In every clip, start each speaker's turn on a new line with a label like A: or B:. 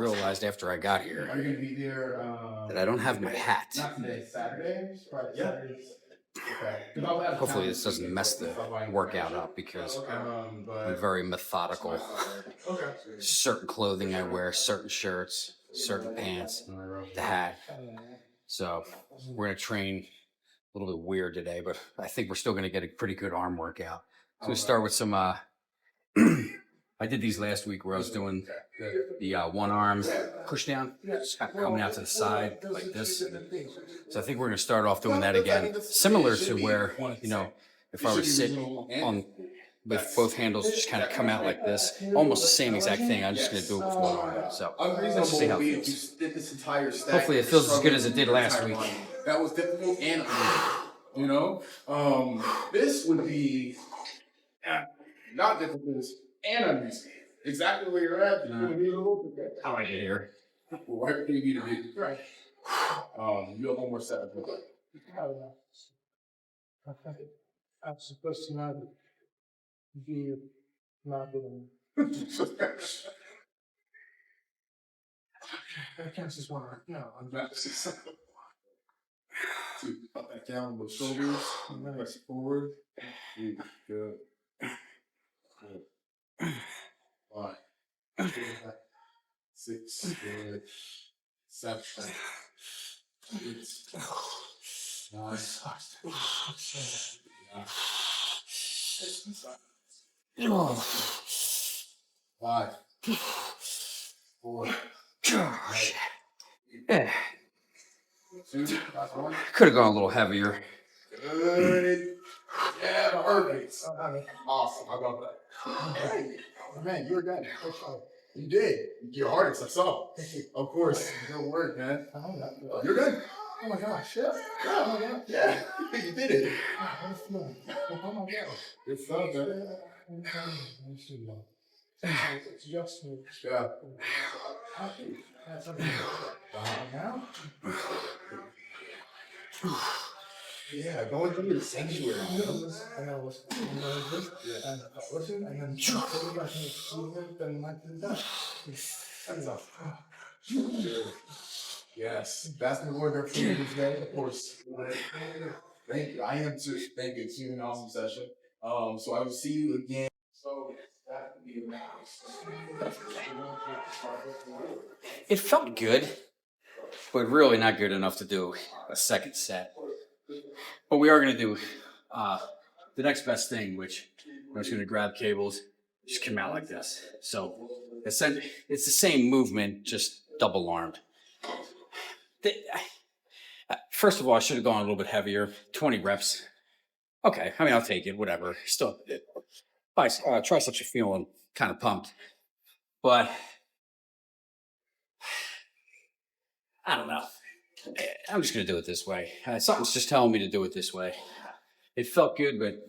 A: realized after I got here
B: Are you gonna be there?
A: that I don't have my hat.
B: Not today, Saturday. Right, yeah. Okay.
A: Hopefully this doesn't mess the workout up because I'm very methodical.
B: Okay.
A: Certain clothing I wear, certain shirts, certain pants, the hat. So we're gonna train a little bit weird today, but I think we're still gonna get a pretty good arm workout. So we start with some I did these last week where I was doing the one arm push down, just kind of coming out to the side like this. So I think we're going to start off doing that again, similar to where, if I were to sit on with both handles, just kind of come out like this, almost the same exact thing. I'm just going to do it with one arm. So let's see how it feels. Hopefully it feels as good as it did last week.
B: That was difficult and this would be not difficult and uneasy. Exactly where you're at.
A: How I get here.
B: Right where you need to be. Right. You have one more set. I'm supposed to not be not doing. I can't just want to. No, I'm not. Up back down with shoulders. Nice forward. Good. 5, 6, 7, 8, 9, 5, 4,
A: Yeah.
B: 2, last one.
A: Could have gone a little heavier.
B: Good. Yeah, perfect. Awesome. I love that. Hey, man, you were good. You did. Your hardest, I saw. Of course. Good work, man. You're good. Oh my gosh, yeah. Oh my God. Yeah. You did it. Oh my God. Good stuff, man. It's just me. Yeah. Now? Yeah, going through the sanctuary. I know this. Listen, and then then like that's all. Yes, that's the word for you today, of course. Thank you. I am too. Thank you. It's been an awesome session. So I will see you again. So that would be
A: It felt good, but really not good enough to do a second set. But we are going to do the next best thing, which I'm just going to grab cables, just come out like this. So it's the same movement, just double armed. First of all, I should have gone a little bit heavier, 20 reps. Okay, I mean, I'll take it, whatever. Still, triceps are feeling kind of pumped. But I don't know. I'm just going to do it this way. Something's just telling me to do it this way. It felt good, but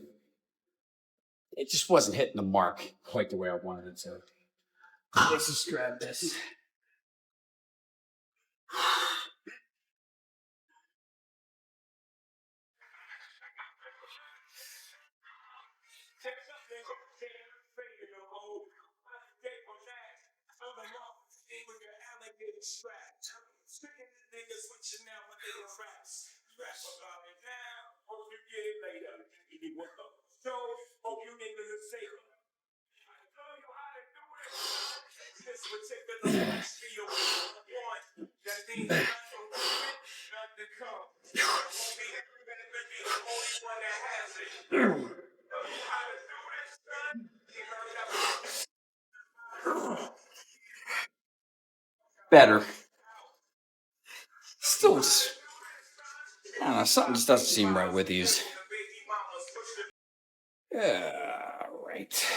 A: it just wasn't hitting the mark quite the way I wanted it to. Let's just grab this. Better. Still, I don't know, something just doesn't seem right with these. Right.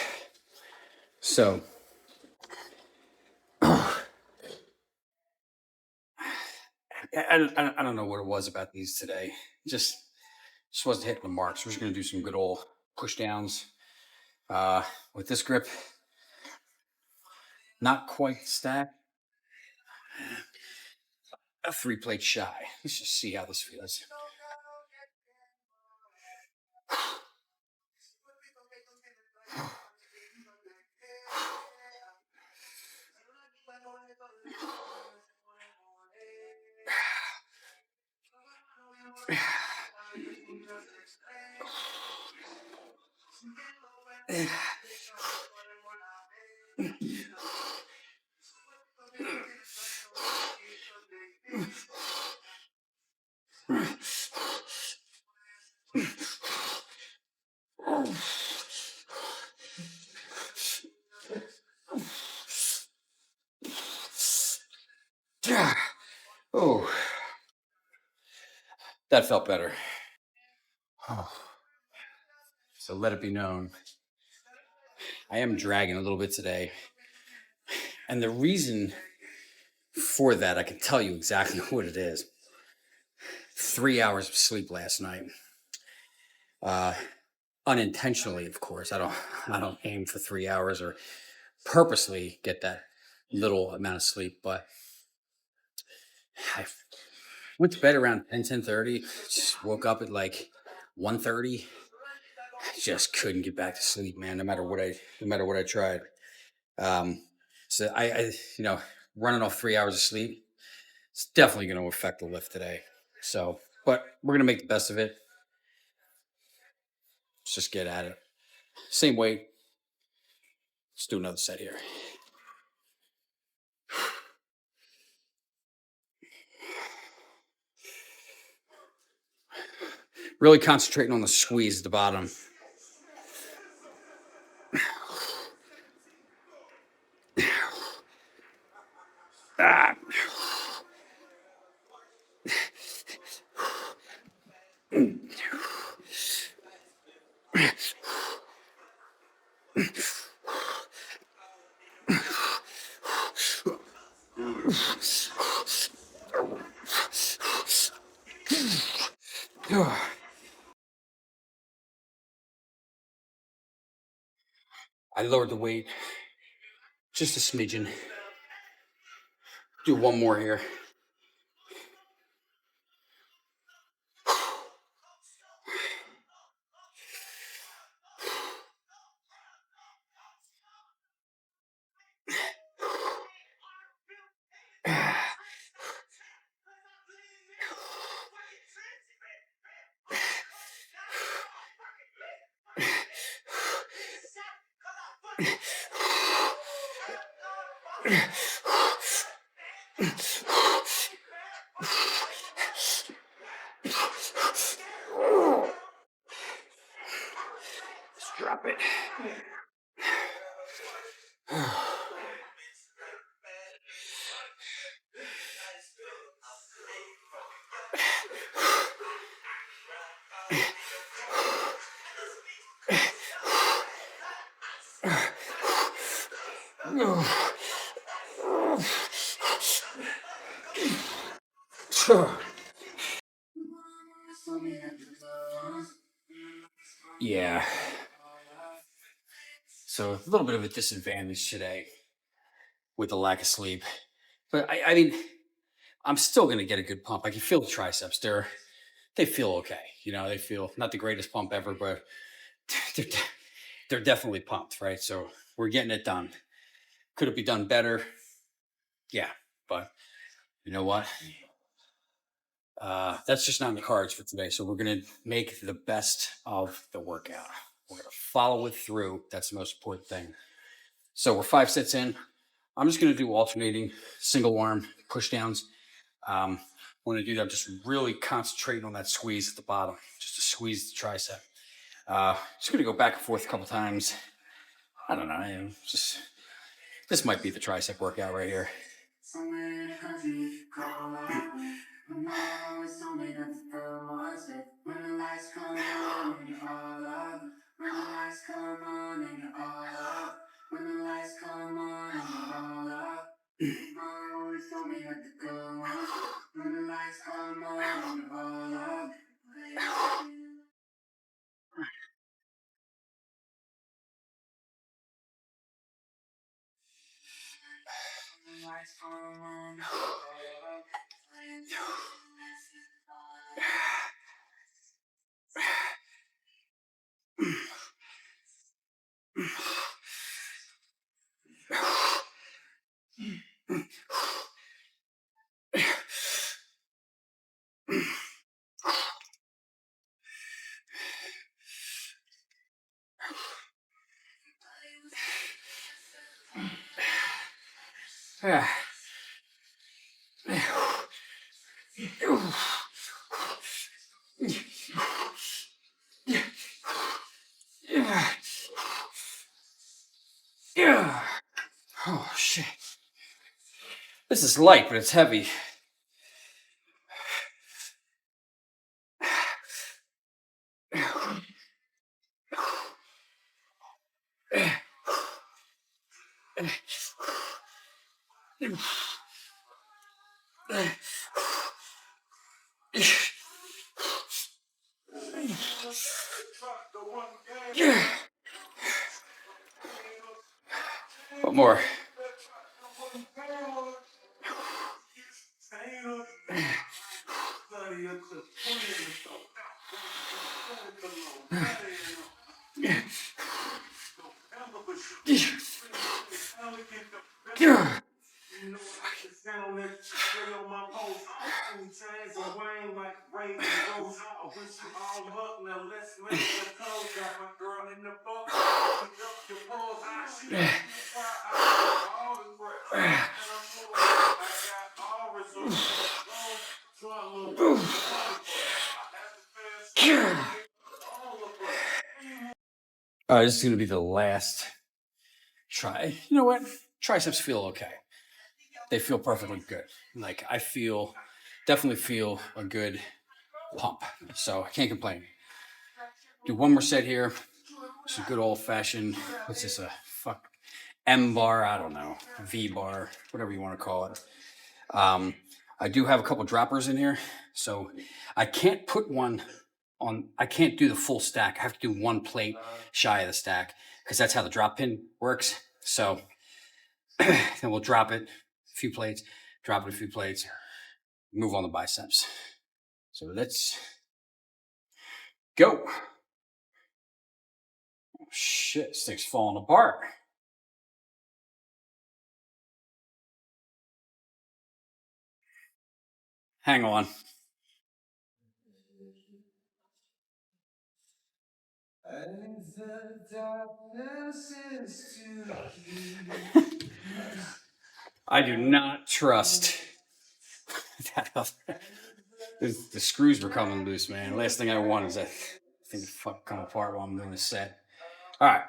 A: So, I don't know what it was about these today. Just wasn't hitting the mark. So we're just going to do some good old push downs with this grip. Not quite stacked. A 3-plate shy. Let's just see how this feels. Oh, that felt better. So let it be known, I am dragging a little bit today. And the reason for that, I can tell you exactly what it is. 3 hours of sleep last night. Uh, Unintentionally, of course. I don't aim for 3 hours or purposely get that little amount of sleep, but I went to bed around 10:30. Just woke up at like 1:30. Just couldn't get back to sleep, man, no matter what I tried. Um, so you know, running off 3 hours of sleep, it's definitely going to affect the lift today. So, but we're going to make the best of it. Let's just get at it. Same weight. Let's do another set here. Really concentrating on the squeeze at the bottom. Ah. I lowered the weight just a smidgen. Do one more here. Let's drop it. Yeah. So a little bit of a disadvantage today with the lack of sleep. But I mean, I'm still gonna get a good pump. I can feel the triceps. They feel okay. They feel not the greatest pump ever, but they're, they're definitely pumped, right? So we're getting it done. Could it be done better? Yeah, but you know what? That's just not in the cards for today. So we're gonna make the best of the workout. We're gonna follow it through. That's the most important thing. So we're 5 sets in. I'm just gonna do alternating single arm push downs. When I do that, I'm just really concentrating on that squeeze at the bottom, just to squeeze the tricep. Just gonna go back and forth a couple times. I don't know. Just this might be the tricep workout right here. Yeah. Oh shit. This is light, but it's heavy. One more. All right, this is going to be the last try. You know what? Triceps feel okay. They feel perfectly good. Like definitely feel a good pump. So I can't complain. Do one more set here. It's a good old fashioned, what's this, M bar? I don't know. V bar, whatever you want to call it. I do have a couple droppers in here. So I can't put one on, I can't do the full stack. I have to do one plate shy of the stack because that's how the drop pin works. So then we'll drop it a few plates, drop it a few plates, move on the biceps. So let's go. Oh, shit, this thing's falling apart. Hang on. I do not trust that. The screws were coming loose, man. Last thing I want is that thing to fuck come apart while I'm doing a set. All right.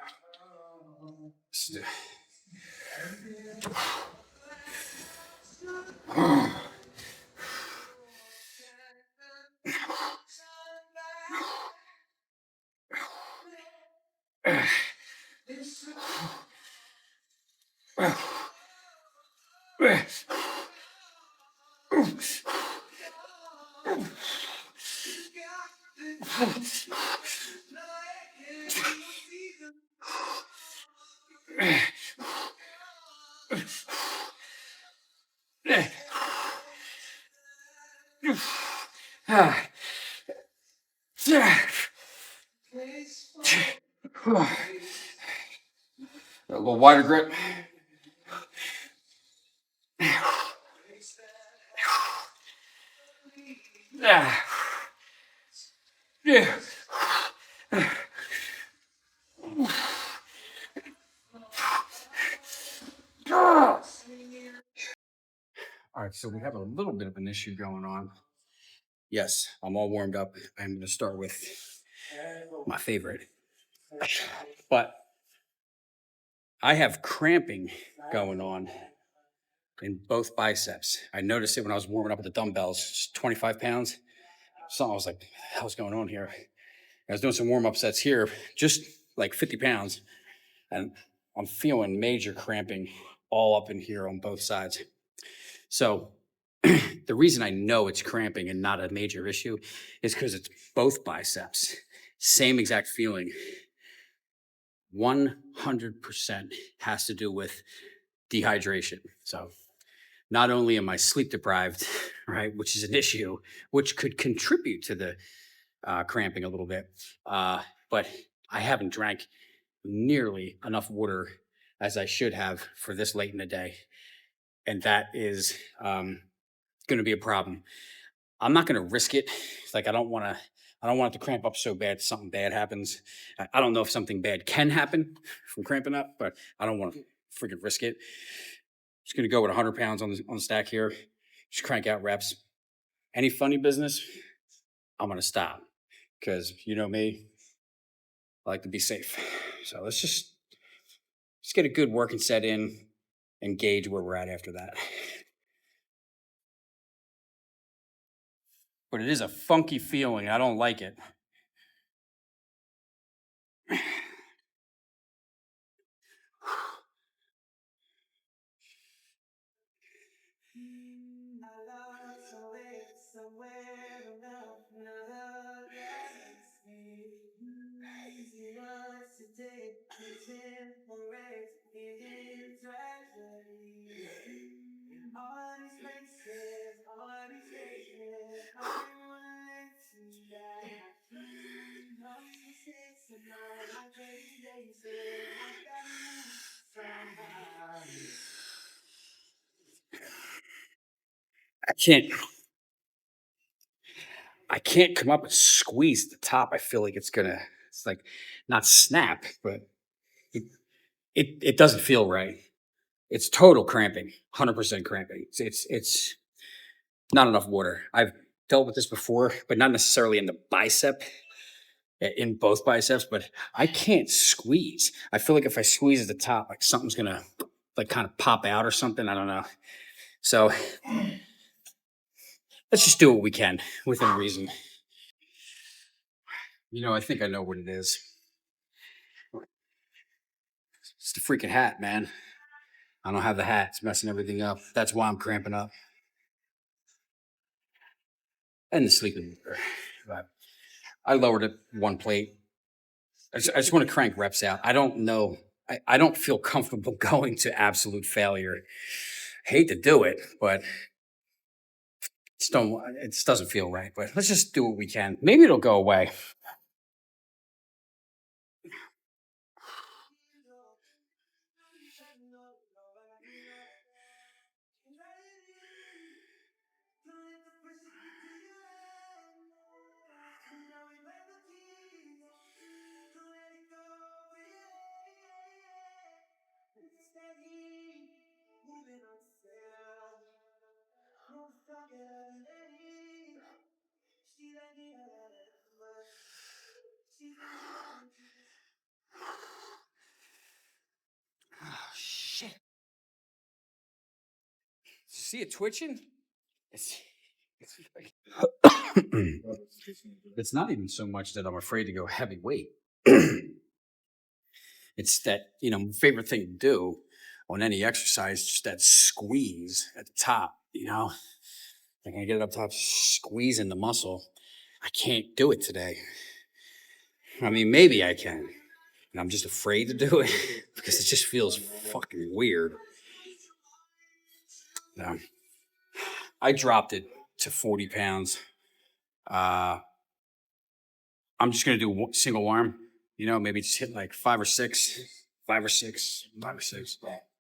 A: A little wider grip. Yeah. All right, so we have a little bit of an issue going on. Yes, I'm all warmed up. I'm going to start with my favorite. But I have cramping going on in both biceps. I noticed it when I was warming up with the dumbbells, 25 pounds. So I was like, what's going on here? I was doing some warm-up sets here, just like 50 pounds. And I'm feeling major cramping all up in here on both sides. So the reason I know it's cramping and not a major issue is because it's both biceps. Same exact feeling. 100% has to do with dehydration. So not only am I sleep deprived, right, which is an issue, which could contribute to the cramping a little bit, but I haven't drank nearly enough water as I should have for this late in the day. And that is going to be a problem. I'm not going to risk it. It's like I don't want it to cramp up so bad something bad happens. I don't know if something bad can happen from cramping up, but I don't want to freaking risk it. Just going to go with 100 pounds on the stack here. Just crank out reps. Any funny business, I'm gonna stop because you know me, I like to be safe. So let's get a good working set in and gauge where we're at after that. But it is a funky feeling. I don't like it. I can't I can't come up and squeeze the top. I feel like it's like not snap, but it it doesn't feel right. It's total cramping, 100% cramping. It's not enough water. I've dealt with this before, but not necessarily in the bicep, in both biceps, but I can't squeeze. I feel like if I squeeze at the top, like something's gonna like kind of pop out or something. I don't know. So let's just do what we can within reason. I think I know what it is. It's the freaking hat, man. I don't have the hat. It's messing everything up. That's why I'm cramping up. And the sleeping gear. But I lowered it one plate. I just want to crank reps out. I don't know. I don't feel comfortable going to absolute failure. Hate to do it, but it just doesn't feel right. But let's just do what we can. Maybe it'll go away. Oh, shit. See it twitching? It's, it's not even so much that I'm afraid to go heavy weight. It's that, favorite thing to do on any exercise, just that squeeze at the top, Like I get it up top, squeezing the muscle. I can't do it today. I mean, maybe I can. And I'm just afraid to do it because it just feels fucking weird. Um, I dropped it to 40 pounds. Uh, I'm just going to do single arm, maybe just hit like five or six,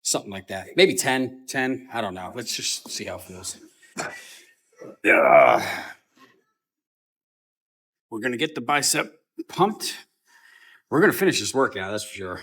A: something like that. Maybe 10. I don't know. Let's just see how it feels. Yeah. We're going to get the bicep pumped. We're going to finish this workout, that's for sure.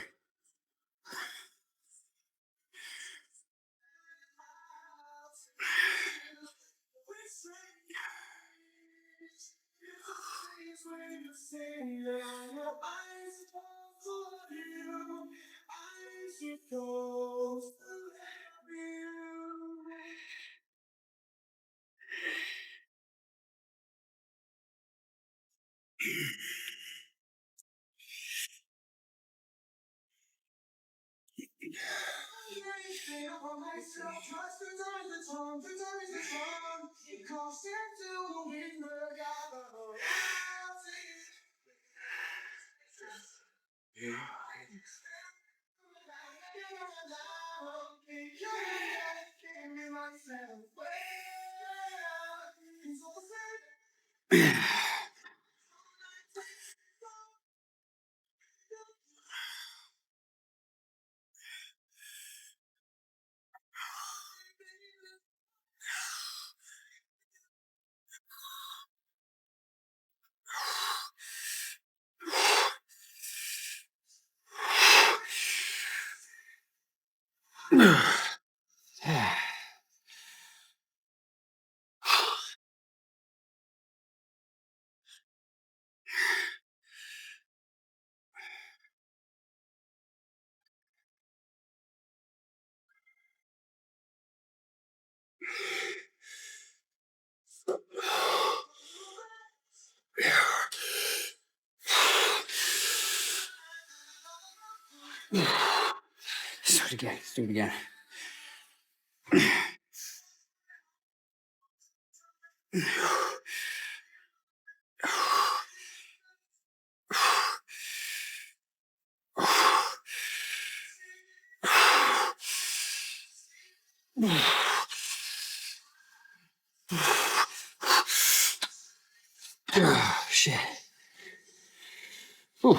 A: Let's do it again. Let's do it again. Shit. Whew.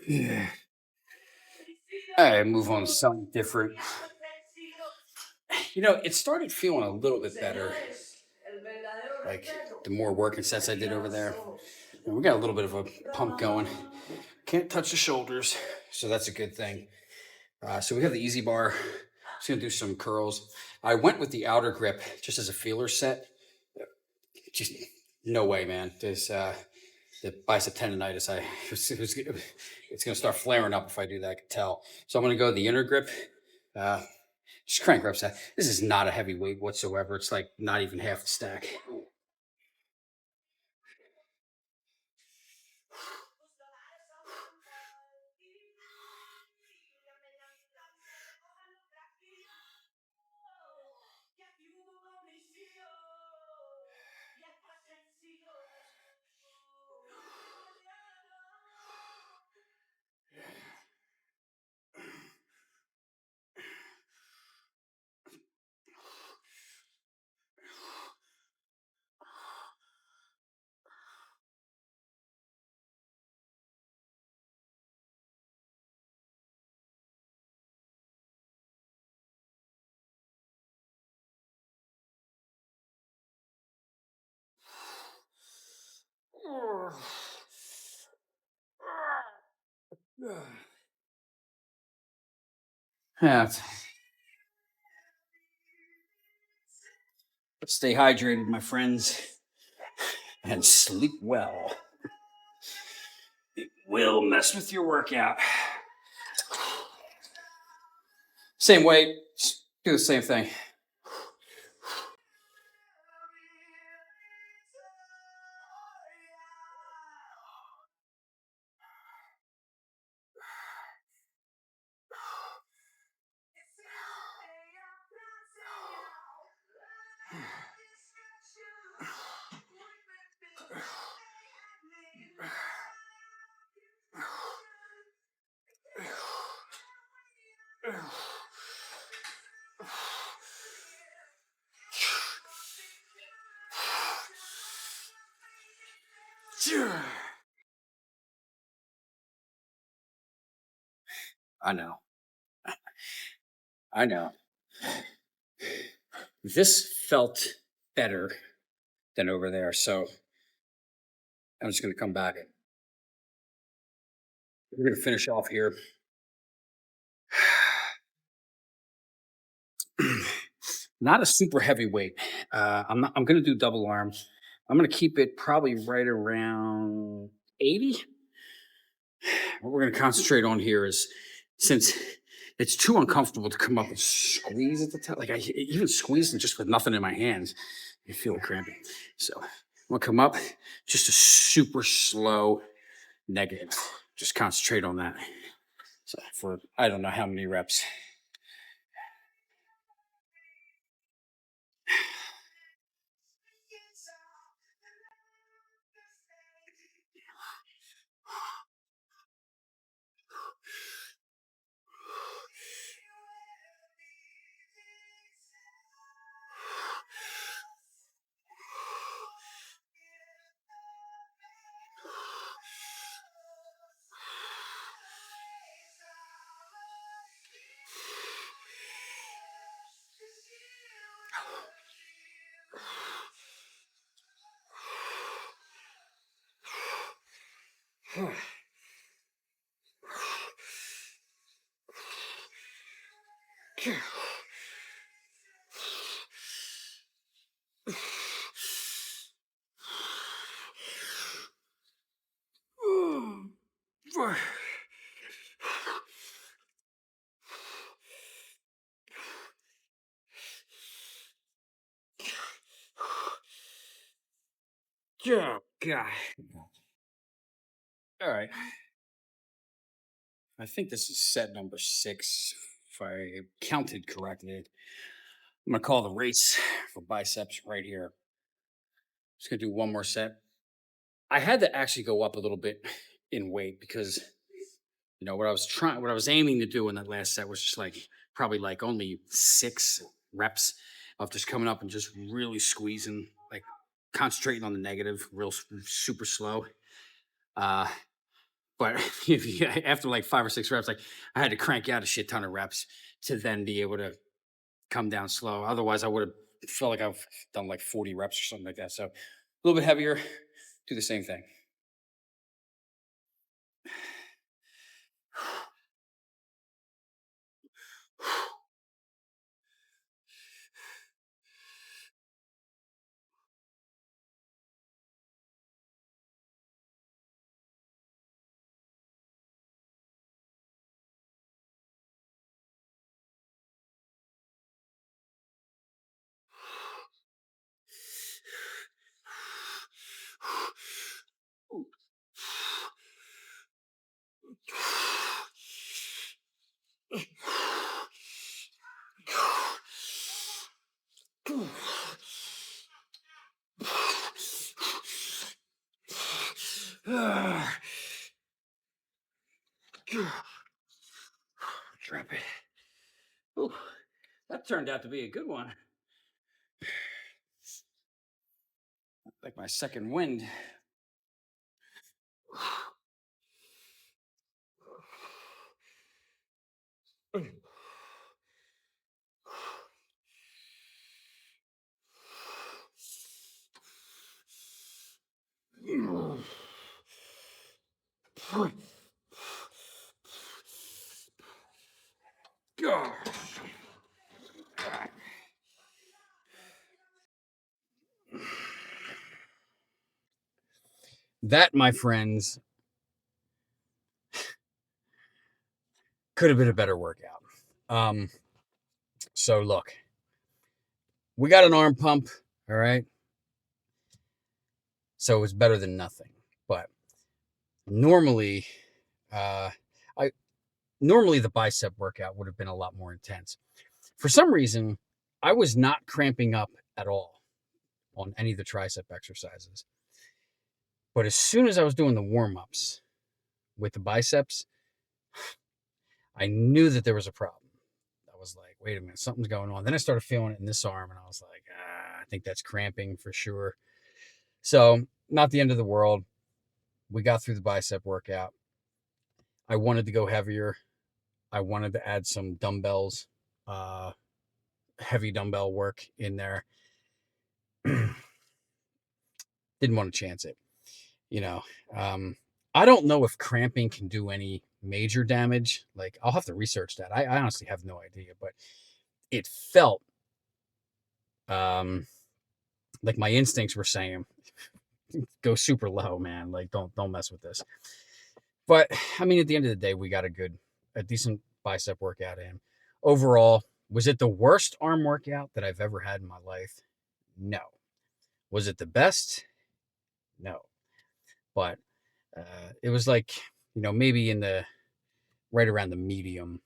A: Yeah. All right, move on to something different. It started feeling a little bit better. Like the more working sets I did over there. And we got a little bit of a pump going. Can't touch the shoulders, so that's a good thing. So we have the easy bar. Just gonna do some curls. I went with the outer grip just as a feeler set. Just no way, man. There's the bicep tendonitis. It's gonna start flaring up if I do that. I can tell. So I'm gonna go the inner grip. Uh, just crank reps. This is not a heavy weight whatsoever. It's like not even half the stack. Yeah. Stay hydrated, my friends, and sleep well. It will mess with your workout. Same weight, just do the same thing. I know. I know. This felt better than over there, so I'm just going to come back. We're going to finish off here. Not a super heavy weight. I'm going to do double arms. I'm going to keep it probably right around 80. What we're going to concentrate on here is, since it's too uncomfortable to come up and squeeze at the top, like I even squeezing just with nothing in my hands, you feel cramping. So I'm going to come up, just a super slow negative. Just concentrate on that. So for I don't know how many reps. Oh, God. All right. I think this is set number 6, if I counted correctly. I'm going to call the race for biceps right here. Just going to do one more set. I had to actually go up a little bit in weight because what I was aiming to do in that last set was just like probably like only 6 reps of just coming up and just really squeezing, like concentrating on the negative, super slow. Uh, but after like 5 or 6 reps, like I had to crank out a shit ton of reps to then be able to come down slow. Otherwise, I would have felt like I've done like 40 reps or something like that. So a little bit heavier, do the same thing. Drop it. Ooh, that turned out to be a good one. Like my second wind. That, my friends, could have been a better workout. So look, we got an arm pump, all right? So it was better than nothing. But normally, uh, I normally the bicep workout would have been a lot more intense. For some reason, I was not cramping up at all on any of the tricep exercises. But as soon as I was doing the warm-ups with the biceps, I knew that there was a problem. I was like, wait a minute, something's going on. Then I started feeling it in this arm, and I was like, I think that's cramping for sure. So, not the end of the world. We got through the bicep workout. I wanted to go heavier. I wanted to add some dumbbells, heavy dumbbell work in there. Didn't want to chance it, you know. I don't know if cramping can do any major damage. Like, I'll have to research that. I honestly have no idea, but it felt like my instincts were saying, go super low, man. Like, don't mess with this. But I mean, at the end of the day, we got a decent bicep workout in. Overall, was it the worst arm workout that I've ever had in my life? No. Was it the best? No. But it was like, maybe in the right around the medium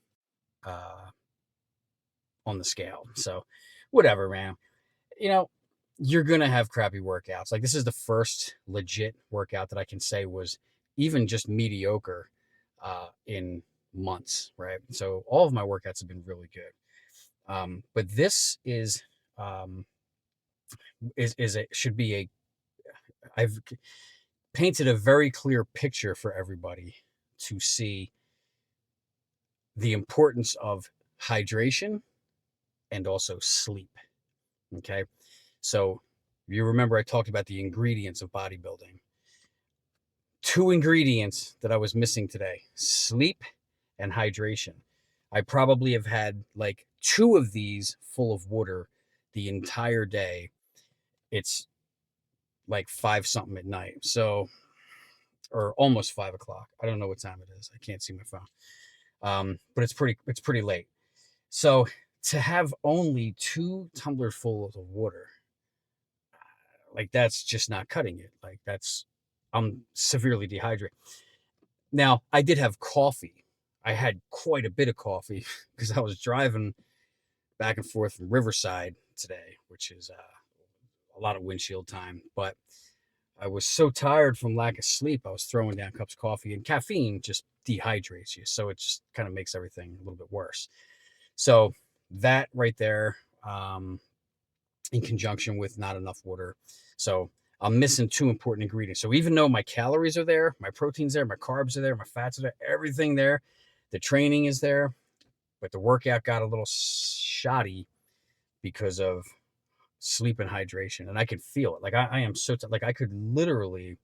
A: uh, on the scale. So whatever, man. You know, you're gonna have crappy workouts. Like, this is the first legit workout that I can say was even just mediocre in months, right? So all of my workouts have been really good. But this um, should be a I've painted a very clear picture for everybody to see the importance of hydration and also sleep. Okay. So you remember I talked about the ingredients of bodybuilding. 2 ingredients that I was missing today: sleep and hydration. I probably have had like 2 of these full of water the entire day. It's like 5 something at night. So or almost 5 o'clock. I don't know what time it is. I can't see my phone. But it's pretty late. So to have only 2 tumblers full of water, like that's just not cutting it. Like I'm severely dehydrated. Now I did have coffee. I had quite a bit of coffee because I was driving back and forth from Riverside today, which is a lot of windshield time. But I was so tired from lack of sleep, I was throwing down cups of coffee, and caffeine just dehydrates you. So it just kind of makes everything a little bit worse. So that right there, in conjunction with not enough water. So I'm missing 2 important ingredients. So even though my calories are there, my protein's there, my carbs are there, my fats are there, everything there, the training is there, but the workout got a little shoddy because of sleep and hydration. And I can feel it. Like I am so like I could literally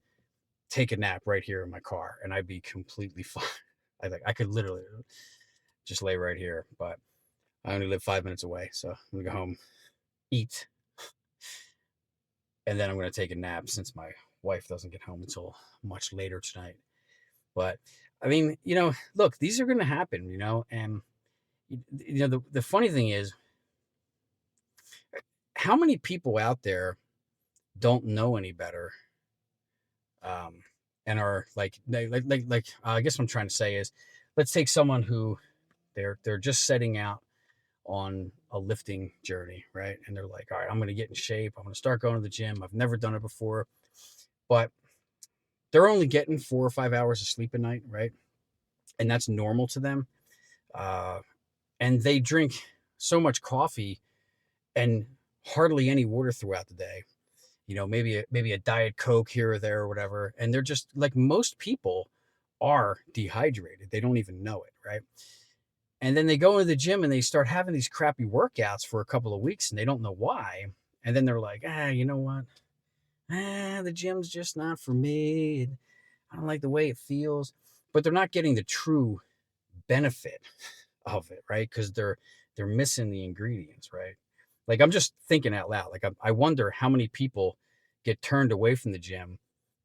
A: take a nap right here in my car and I'd be completely fine. I could literally just lay right here, but I only live 5 minutes away, so I'm gonna go home, eat, and then I'm gonna take a nap since my wife doesn't get home until much later tonight. But I mean, look, these are gonna happen, and the funny thing is, how many people out there don't know any better, and are like I guess what I'm trying to say is, let's take someone who they're just setting out on a lifting journey, right? And they're like, all right, I'm going to get in shape. I'm going to start going to the gym. I've never done it before, but they're only getting 4 or 5 hours of sleep a night, right? And that's normal to them. Uh, and they drink so much coffee and hardly any water throughout the day. Maybe a diet Coke here or there or whatever. And they're just like most people are dehydrated. They don't even know it, right? And then they go into the gym and they start having these crappy workouts for a couple of weeks and they don't know why. And then they're like, you know what? The gym's just not for me. I don't like the way it feels. But they're not getting the true benefit of it, right? Because they're missing the ingredients, right? Like I'm just thinking out loud. Like I wonder how many people get turned away from the gym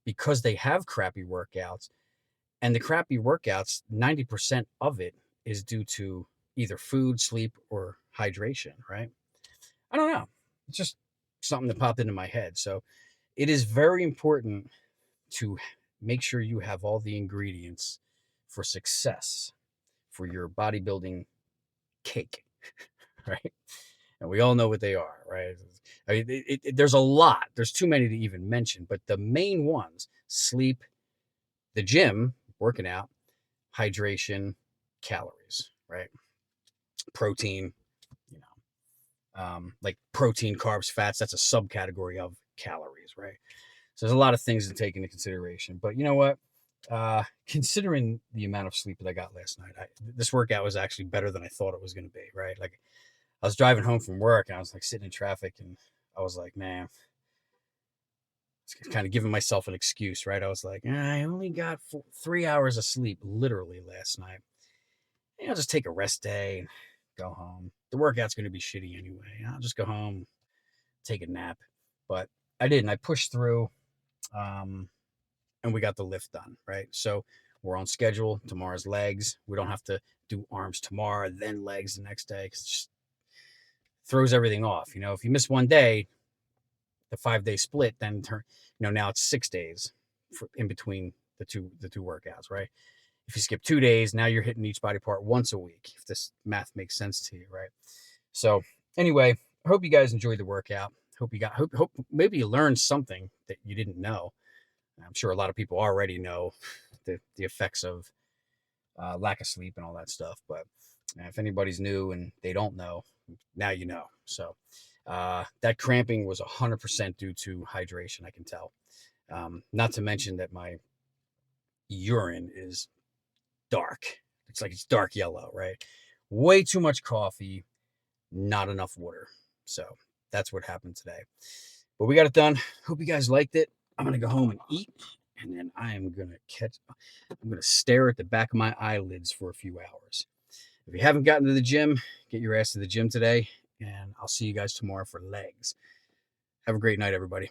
A: because they have crappy workouts, and the crappy workouts, 90% of it is due to either food, sleep, or hydration, right? I don't know. It's just something that popped into my head. So it is very important to make sure you have all the ingredients for success for your bodybuilding cake, right? And we all know what they are, right? I mean, there's a lot. There's too many to even mention, but the main ones: sleep, the gym, working out, hydration, calories, right? Protein, you like protein, carbs, fats. That's a subcategory of calories, right? So there's a lot of things to take into consideration. But you know what? Considering the amount of sleep that I got last night, this workout was actually better than I thought it was going to be, right? Like I was driving home from work and I was like sitting in traffic and I was like, man, kind of giving myself an excuse, right? I was like, I only got 3 hours of sleep literally last night. I'll just take a rest day and go home. The workout's going to be shitty anyway. I'll just go home, take a nap. But I didn't. I pushed through, and we got the lift done, right? So we're on schedule. Tomorrow's legs. We don't have to do arms tomorrow, then legs the next day, because it just throws everything off. If you miss one day, the 5-day split, then now it's 6 days in between the two workouts, right? If you skip 2 days, now you're hitting each body part once a week, if this math makes sense to you, right? So anyway, I hope you guys enjoyed the workout. Hope maybe you learned something that you didn't know. I'm sure a lot of people already know the effects of lack of sleep and all that stuff. But if anybody's new and they don't know, now you know. So that cramping was 100% due to hydration, I can tell. Not to mention that my urine is dark. It's dark yellow, right? Way too much coffee, not enough water. So that's what happened today. But we got it done. Hope you guys liked it. I'm gonna go home and eat, and then I'm gonna stare at the back of my eyelids for a few hours. If you haven't gotten to the gym, get your ass to the gym today, and I'll see you guys tomorrow for legs. Have a great night, everybody.